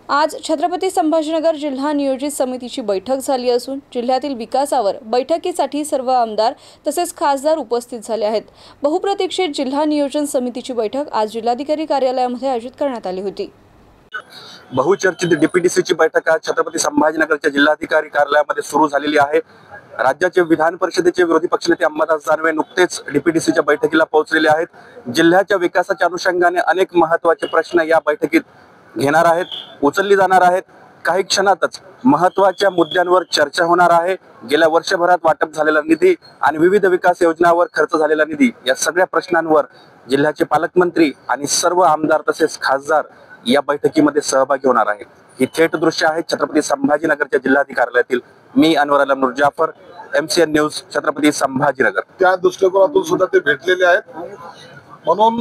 आज छत्रपती संभाजीनगर जिल्हा नियोजित समितीची बैठक झाली असून जिल्ह्यातील विकासावर बैठकीसाठी सर्व आमदार तसेच खासदार उपस्थित झाले आहेत। बहुप्रतीक्षित जिल्हा नियोजन समितीची बैठक आज जिल्हाधिकारी कार्यालयामध्ये आयोजित करण्यात आली होती। बहुचर्चित डीपीडीसीची बैठक आज छत्रपती संभाजीनगरच्या जिल्हाधिकारी कार्यालयामध्ये सुरू झालेली आहे। राज्याचे विधान परिषदेचे विरोधी पक्षनेते अंबादास दानवे नुकतेच डीपीडीसीच्या बैठकीला पोहोचलेले आहेत। जिल्ह्याच्या विकासाच्या अनुषंगाने अनेक महत्त्वाचे प्रश्न या बैठकीत घेणार आहेत, उचलली जाणार आहेत। काही क्षणातच महत्त्वाच्या मुद्द्यांवर चर्चा होणार आहे। गेल्या वर्षभरात वाटप झालेला निधी आणि विविध विकास योजनांवर खर्च झालेला निधी या सगळ्या प्रश्नांवर जिल्ह्याचे पालकमंत्री आणि सर्व आमदार तसेच खासदार या बैठकीमध्ये सहभागी होणार आहेत। ही थेट दृश्य आहे छत्रपती संभाजीनगरच्या जिल्हाधिकारी कार्यालयातील। मी अनवर आलम नूर जाफर, MCN न्यूज, छत्रपती संभाजीनगर। त्या दृष्टिकोनातून सुद्धा ते भेटलेले आहेत। म्हणून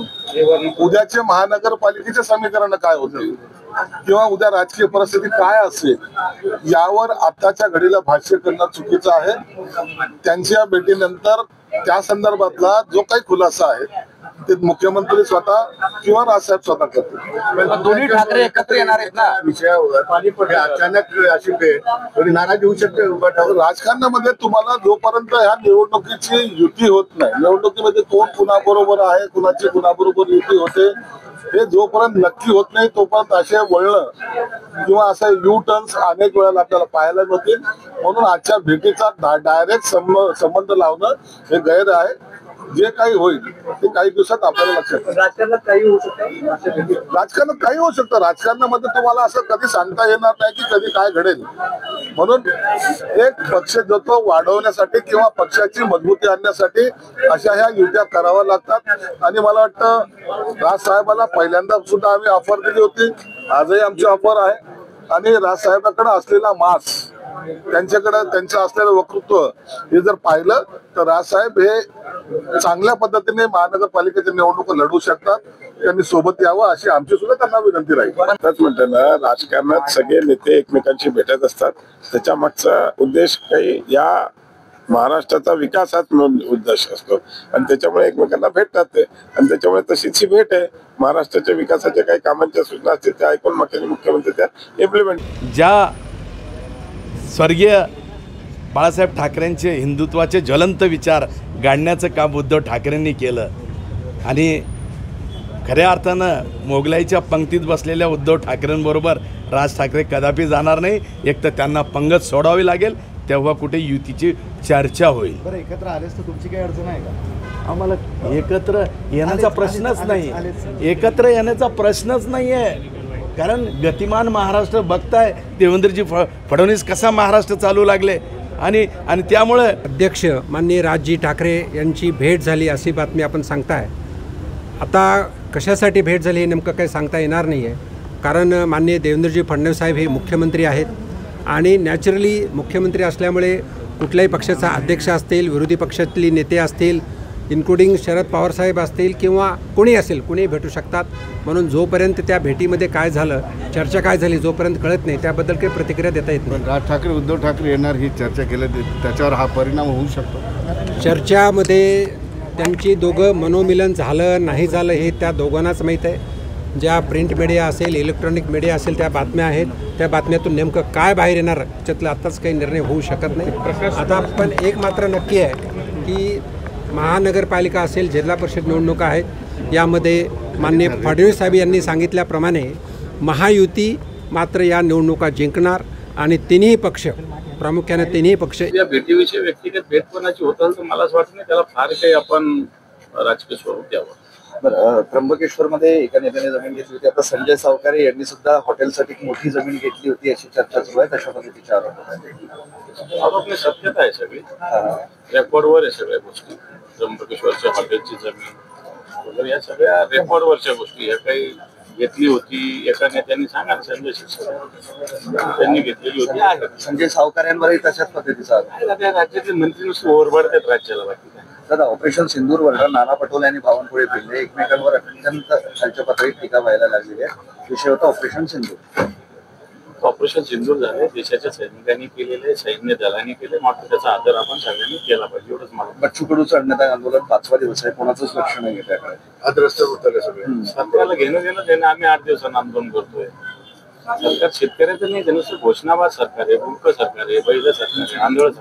उद्याचे महानगरपालिकेचे समीकरण काय होते किंवा उद्या राजकीय परिस्थिती काय असेल यावर आताच्या घडीला भाष्य करणं चुकीचं आहे। त्यांच्या भेटीनंतर त्या संदर्भातला जो काही खुलासा आहे ते मुख्यमंत्री स्वतः किंवा राजसाहेब स्वतः करतील। दोन्ही ठाकरे एकत्र येणार आहेत ना विषयावर पाणीपट्टी अचानक अशी भेट थोडी नाराज होऊ शकते। राजकारणामध्ये तुम्हाला जोपर्यंत ह्या निवडणुकीची युती होत नाही, निवडणुकीमध्ये कोण कुणाबरोबर आहे, कुणाची कुणाबरोबर युती होते हे जोपर्यंत नक्की होत नाही तोपर्यंत असे वळणं किंवा असे यू टर्न्स अनेक वेळेला आपल्याला पाहायला मिळतील। म्हणून आजच्या भेटीचा डायरेक्ट संबंध लावणं हे गैर आहे। जे काही होईल ते काही दिवसात आपल्याला लक्षात येईल। राजकारणात काही होऊ शकतं, राजकारणात काही होऊ शकतं। राजकारणामध्ये तुम्हाला असं कधी सांगता येणार नाही की कधी काय घडेल। म्हणून एक पक्ष जो तो वाढवण्यासाठी किंवा पक्षाची मजबूती आणण्यासाठी अशा ह्या युत्या कराव्या लागतात। आणि मला वाटतं राजसाहेबाला पहिल्यांदा सुद्धा आम्ही ऑफर दिली होती, आजही आमची ऑफर आहे। आणि राजसाहेबांकडे असलेला मास, त्यांच्याकडे त्यांचं असलेलं वक्तृत्व हे जर पाहिलं तर राजसाहेब हे चांगल्या पद्धतीने महानगरपालिकेची निवडणूक लढवू शकतात। त्यांनी सोबत यावं अशी आमची सुद्धा त्यांना विनंती राहील। त्याच म्हणतं ना, राजकारणात सगळे नेते एकमेकांशी भेटत असतात। त्याच्या मागचा उद्देश काही या महाराष्ट्राचा विकास हाच उद्देश असतो आणि त्याच्यामुळे एकमेकांना भेटतात ते। आणि त्याच्यामुळे तशीच ही भेट आहे। महाराष्ट्राच्या विकासाच्या काही कामांच्या सूचना असतील त्या ऐकून मुख्यमंत्री त्या इम्प्लिमेंट ज्या स्वर्गीय बाळासाहेब ठाकरेंचे हिंदुत्वाचे ज्वलंत विचार गाडण्याचं काम उद्धव ठाकरेंनी केलं आणि खऱ्या अर्थानं मोगलाईच्या पंक्तीत बसलेल्या उद्धव ठाकरेंबरोबर राज ठाकरे कदापि जाणार नाही। एक तर त्यांना पंगत सोडावी लागेल, तेव्हा कुठे युतीची चर्चा होईल। बरं, एकत्र आलेच तर तुमची काही अडचण आहे का? आम्हाला एकत्र येण्याचा प्रश्नच नाही, एकत्र येण्याचा प्रश्नच नाही आहे। कारण गतिमान महाराष्ट्र बघताय, देवेंद्रजी फडणवीस कसा महाराष्ट्र चालू लागले आणि त्यामुळे अध्यक्ष माननीय राजजी ठाकरे यांची भेट झाली अशी बातमी आपण सांगताय। आता कशासाठी भेट झाली हे नेमकं काही सांगता येणार नाही आहे, कारण माननीय देवेंद्रजी फडणवीस साहेब हे मुख्यमंत्री आहेत आणि नॅचरली मुख्यमंत्री असल्यामुळे कुठल्याही पक्षाचा अध्यक्ष असतील, विरोधी पक्षातली नेते असतील, इन्क्लुडिंग शरद पवार साहेब असतील किंवा कोणी असेल, कोणी भेटू शकतात। म्हणून जोपर्यंत त्या भेटीमध्ये काय झालं, चर्चा काय झाली, जोपर्यंत कळत नाही त्याबद्दल काही प्रतिक्रिया देता येत नाही। राज ठाकरे उद्धव ठाकरे येणार ही चर्चा केली, त्याच्यावर हा परिणाम होऊ शकतो। चर्चामध्ये त्यांची दोघं मनोमिलन झालं नाही झालं हे त्या दोघांनाच माहीत आहे। ज्या प्रिंट मीडिया असेल, इलेक्ट्रॉनिक मीडिया असेल, त्या बातम्या आहेत, त्या बातम्यातून नेमकं काय बाहेर येणार त्याच्यातलं आत्ताच काही निर्णय होऊ शकत नाही। आता पण एक मात्र नक्की आहे की महानगरपालिका असेल, जिल्हा परिषद निवडणुका आहेत, यामध्ये माननीय फडणवीस साहेब यांनी सांगितल्याप्रमाणे महायुती मात्र या निवडणुका जिंकणार आणि तिन्ही पक्ष, प्रामुख्याने तिन्ही पक्ष। या भेटीविषयी व्यक्तिगत भेटपणाची होत तर मला असं वाटतं नाही त्याला फार काही आपण राजकीय स्वरूप द्यावं। त्र्यंबकेश्वरमध्ये एका नेत्याने जमीन घेतली होती, आता संजय सावकारे यांनी सुद्धा हॉटेलसाठी मोठी जमीन घेतली होती अशी चर्चा सुरू आहे। तशा पद्धतीचे आरोप नाही, सत्यता आहे सगळी, रेकॉर्डवर आहे सगळ्या गोष्टी। त्र्यंबकेश्वरच्या हॉटेलची जमीन वगैरे या सगळ्या रेकॉर्डवरच्या गोष्टी, या काही घेतली होती एका नेत्यांनी सांगा, संजय शिरसाट त्यांनी घेतलेली होती आहे। संजय सावकारेंवरही तशाच पद्धतीचा त्या राज्यातील मंत्री नुसते ओरबडतात राज्याला, बाकी दादा ऑपरेशन सिंदूरवर नाना पटोले आणि बावनकुळे भिल्ले एकमेकांवर अत्यंत खालच्या पातळीत टीका व्हायला लागलेली आहे। विषय होता ऑपरेशन सिंदूर। ऑपरेशन सिंदूर झाले, देशाच्या सैनिकांनी केलेले, सैन्य दलांनी केले, मात्र त्याचा आदर आपण सगळ्यांनी केला पाहिजे, एवढंच मला। बच्चू कडूचं अन्नदान आंदोलन 5वा दिवस आहे, कोणाचंच लक्ष नाही त्याकडे, आज रस्ते उतरले सगळे। आपल्याला घेणं आम्ही 8 दिवसांना आंदोलन करतोय। सरकार शेतकऱ्याचं नाही, ते नुसतं घोषणाबाद सरकार आहे, गुंक सरकार आहे, बैल सरकार आहे, आंधळ सरकार